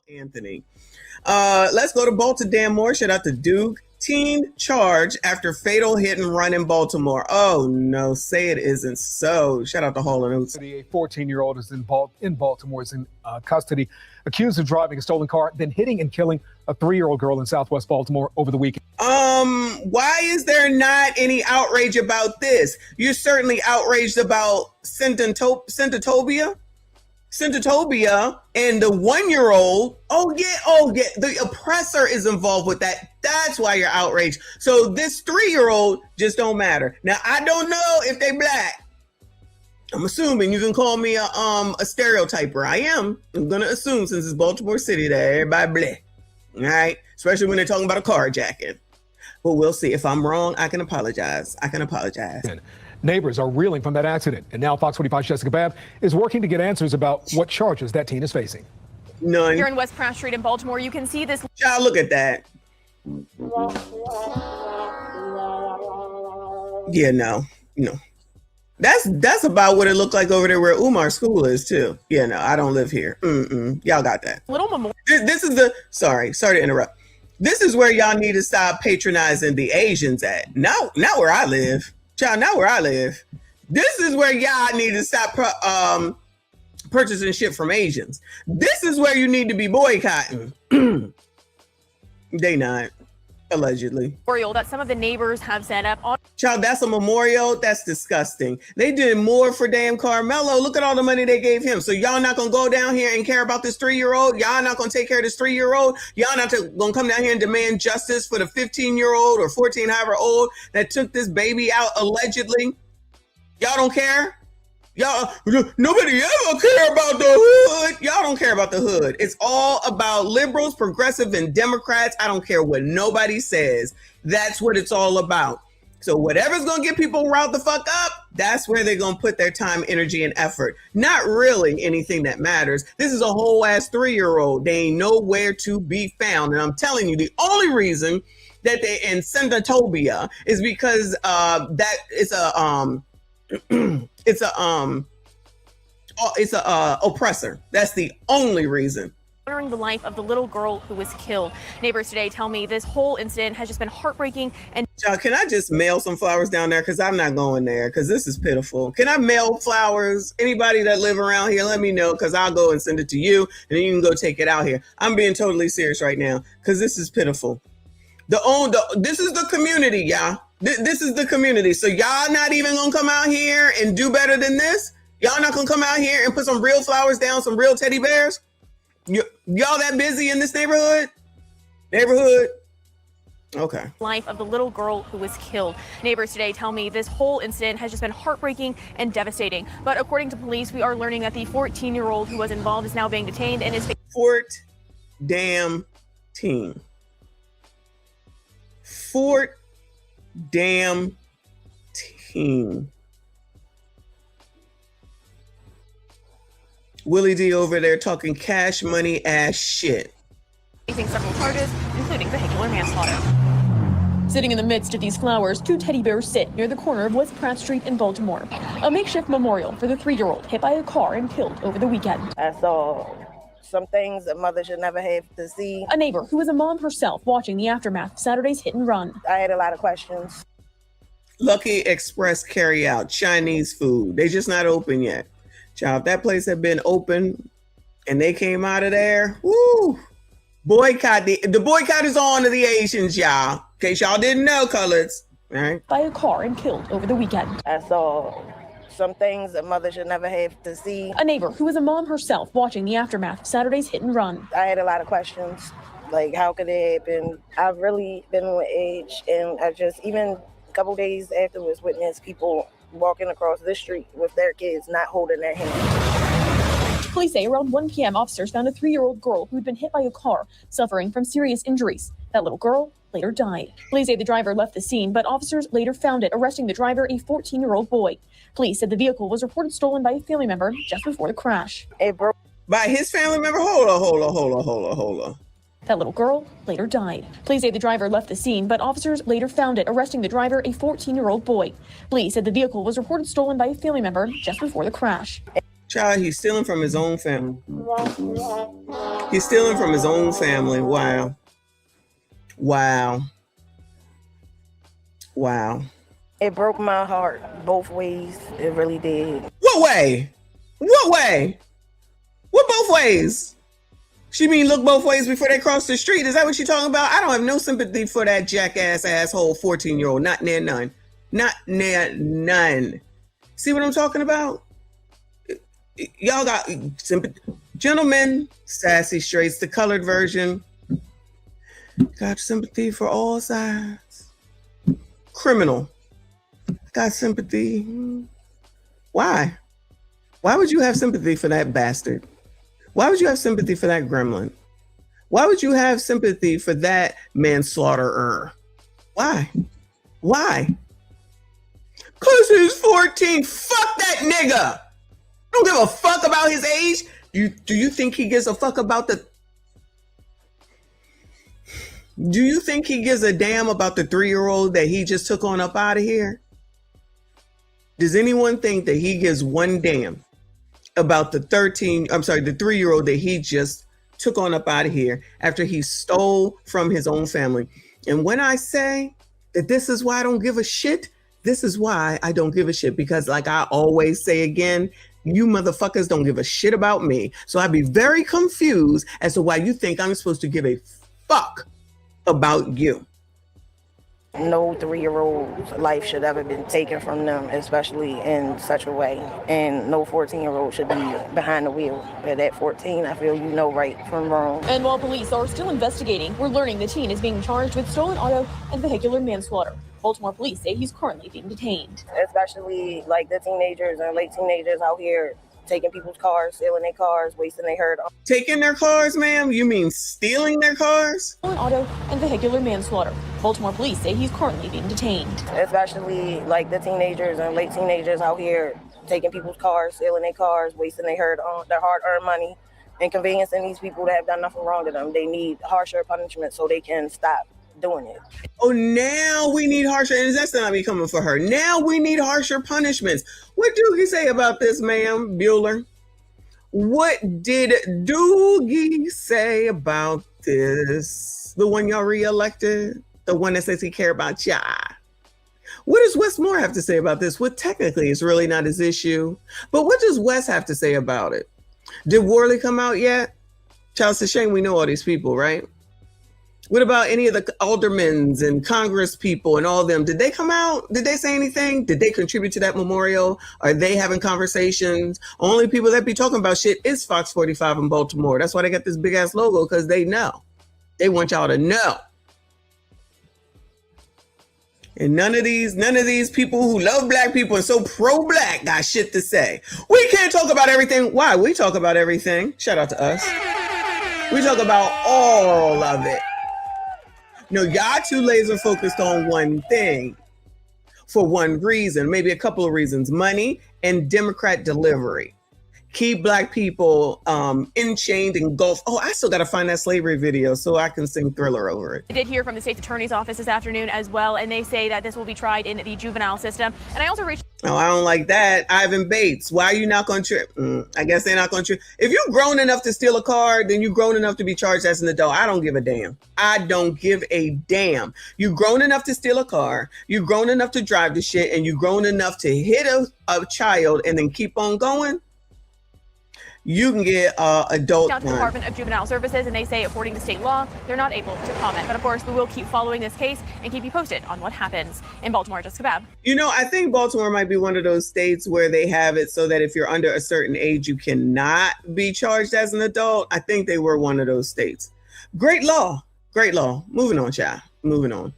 Anthony. Let's go to Baltimore. Shout out to Duke. Teen charged after fatal hit and run in Baltimore. Oh no, say it isn't so. Shout out to Hall and Oates. A 14-year-old is in Baltimore is in custody, accused of driving a stolen car, then hitting and killing a 3-year-old girl in Southwest Baltimore over the weekend. Why is there not any outrage about this? You're certainly outraged about Syntotopia and the 1-year-old. Oh yeah, the oppressor is involved with that. That's why you're outraged. So this 3-year-old just don't matter. Now I don't know if they black. I'm assuming. You can call me a stereotyper. I'm gonna assume, since it's Baltimore City, that everybody black. All right, especially when they're talking about a carjacking. But we'll see. If I'm wrong, I can apologize. Neighbors are reeling from that accident, and now Fox 45's Jessica Babb is working to get answers about what charges that teen is facing. None. Here in West Pratt Street in Baltimore, you can see this. Child, look at that. Yeah, no. That's about what it looked like over there where Umar School is too. Yeah, no, I don't live here. Y'all got that. Little memorial. This is the sorry to interrupt. This is where y'all need to stop patronizing the Asians at. Not where I live. Child, not where I live. This is where y'all need to stop purchasing shit from Asians. This is where you need to be boycotting. They not, allegedly. Memorial that some of the neighbors have set up on. Child, that's a memorial. That's disgusting. They did more for damn Carmelo. Look at all the money they gave him. So y'all not gonna go down here and care about this 3-year-old? Y'all not gonna take care of this 3-year-old? Y'all not gonna come down here and demand justice for the 15-year-old or 14, however old, that took this baby out allegedly? Y'all don't care? Y'all, nobody ever care about the hood. Y'all don't care about the hood. It's all about liberals, progressive, and Democrats. I don't care what nobody says. That's what it's all about. So whatever's going to get people riled the fuck up, that's where they're going to put their time, energy, and effort. Not really anything that matters. This is a whole ass 3-year-old. They ain't nowhere to be found. And I'm telling you, the only reason that they in Syntotopia is because that it's a oppressor. That's the only reason. Honoring the life of the little girl who was killed. Neighbors today tell me this whole incident has just been heartbreaking. And Child, can I just mail some flowers down there? Because I'm not going there, because this is pitiful. Can I mail flowers? Anybody that live around here, let me know, because I'll go and send it to you, and then you can go take it out here. I'm being totally serious right now, because this is pitiful. This is the community, y'all. This is the community. So y'all not even gonna come out here and do better than this? Y'all not gonna come out here and put some real flowers down, some real teddy bears? Y'all that busy in this neighborhood? Okay. Life of the little girl who was killed. Neighbors today tell me this whole incident has just been heartbreaking and devastating. But according to police, we are learning that the 14-year-old who was involved is now being detained and is 14 damn team. Willie D over there talking cash money ass shit. Facing several charges, including vehicular manslaughter. Sitting in the midst of these flowers, 2 teddy bears sit near the corner of West Pratt Street in Baltimore. A makeshift memorial for the 3-year-old hit by a car and killed over the weekend. I saw some things a mother should never have to see. A neighbor who was a mom herself watching the aftermath of Saturday's hit and run. I had a lot of questions. Lucky Express carry out Chinese food. They just not open yet. Child, if that place had been open and they came out of there, woo! Boycott. The boycott is on to the Asians, y'all. In case y'all didn't know, colors. All right. By a car and killed over the weekend. I saw some things a mother should never have to see. A neighbor who was a mom herself watching the aftermath of Saturday's hit and run. I had a lot of questions, like how could it happen? I've really been with age, and I just, even a couple days afterwards, witnessed people walking across the street with their kids not holding their hands. Police say around 1 p.m. officers found a 3-year-old girl who'd been hit by a car, suffering from serious injuries. That little girl later died. Police say the driver left the scene, but officers later found it, arresting the driver, a 14-year-old boy. Police said the vehicle was reported stolen by a family member just before the crash. It broke. By his family member? Hold on. That little girl later died. Police say the driver left the scene, but officers later found it, arresting the driver, a 14-year-old boy. Police said the vehicle was reported stolen by a family member just before the crash. Child, he's stealing from his own family. He's stealing from his own family. Wow. Wow. Wow. It broke my heart both ways. It really did. What way? What way? What both ways? She mean look both ways before they cross the street? Is that what you're talking about? I don't have no sympathy for that jackass asshole 14-year-old. Not near none. Not near none. See what I'm talking about? Y'all got sympathy. Gentlemen, sassy straights, the colored version. Got sympathy for all sides. Criminal. Got sympathy. Why? Why would you have sympathy for that bastard? Why would you have sympathy for that gremlin? Why would you have sympathy for that manslaughterer? Why? Why? Cause he's 14. Fuck that nigga. Don't give a fuck about his age. Do you think he gives a fuck about the... Do you think he gives a damn about the 3-year-old that he just took on up out of here? Does anyone think that he gives one damn about the 3-year-old that he just took on up out of here after he stole from his own family? And when I say that this is why I don't give a shit, this is why I don't give a shit. Because like I always say again, you motherfuckers don't give a shit about me. So I'd be very confused as to why you think I'm supposed to give a fuck about you. No 3-year-old's life should ever been taken from them, especially in such a way. And no 14-year-old should be behind the wheel. But at 14, I feel you know right from wrong. And while police are still investigating, we're learning the teen is being charged with stolen auto and vehicular manslaughter. Baltimore police say he's currently being detained. Especially like the teenagers and late teenagers out here taking people's cars, stealing their cars, wasting their herd. Taking their cars, ma'am? You mean stealing their cars? Stolen auto and vehicular manslaughter. Baltimore police say he's currently being detained. Especially like the teenagers and late teenagers out here taking people's cars, stealing their cars, wasting their hard-earned money, and conveyancing these people that have done nothing wrong to them. They need harsher punishment so they can stop doing it. Oh, now we need harsher, and that's not me coming for her. Now we need harsher punishments. What Doogie say about this, ma'am, Bueller? What did Doogie say about this? The one y'all reelected? The one that says he care about ya? What does Wes Moore have to say about this? What technically is really not his issue, but what does Wes have to say about it? Did Worley come out yet? Child, it's a shame we know all these people, right? What about any of the aldermen and Congress people and all of them? Did they come out? Did they say anything? Did they contribute to that memorial? Are they having conversations? Only people that be talking about shit is Fox 45 in Baltimore. That's why they got this big ass logo, because they know. They want y'all to know. And none of these people who love black people and so pro-black got shit to say. We can't talk about everything. Why? We talk about everything. Shout out to us. We talk about all of it. No, y'all too laser focused on one thing for one reason, maybe a couple of reasons: money and Democrat delivery. Keep black people enchained, engulfed. Oh, I still got to find that slavery video so I can sing Thriller over it. I did hear from the state's attorney's office this afternoon as well, and they say that this will be tried in the juvenile system. And I also reached... Oh, I don't like that. Ivan Bates, why are you not going to... I guess they're not going to... If you're grown enough to steal a car, then you're grown enough to be charged as an adult. I don't give a damn. I don't give a damn. You're grown enough to steal a car. You're grown enough to drive the shit, and you're grown enough to hit a child and then keep on going. You can get adult down to the Department of Juvenile Services, and they say, according to state law, they're not able to comment. But of course, we will keep following this case and keep you posted on what happens. In Baltimore, Jessica Babb. You know, I think Baltimore might be one of those states where they have it so that if you're under a certain age, you cannot be charged as an adult. I think they were one of those states. Great law. Great law. Moving on, child. Moving on.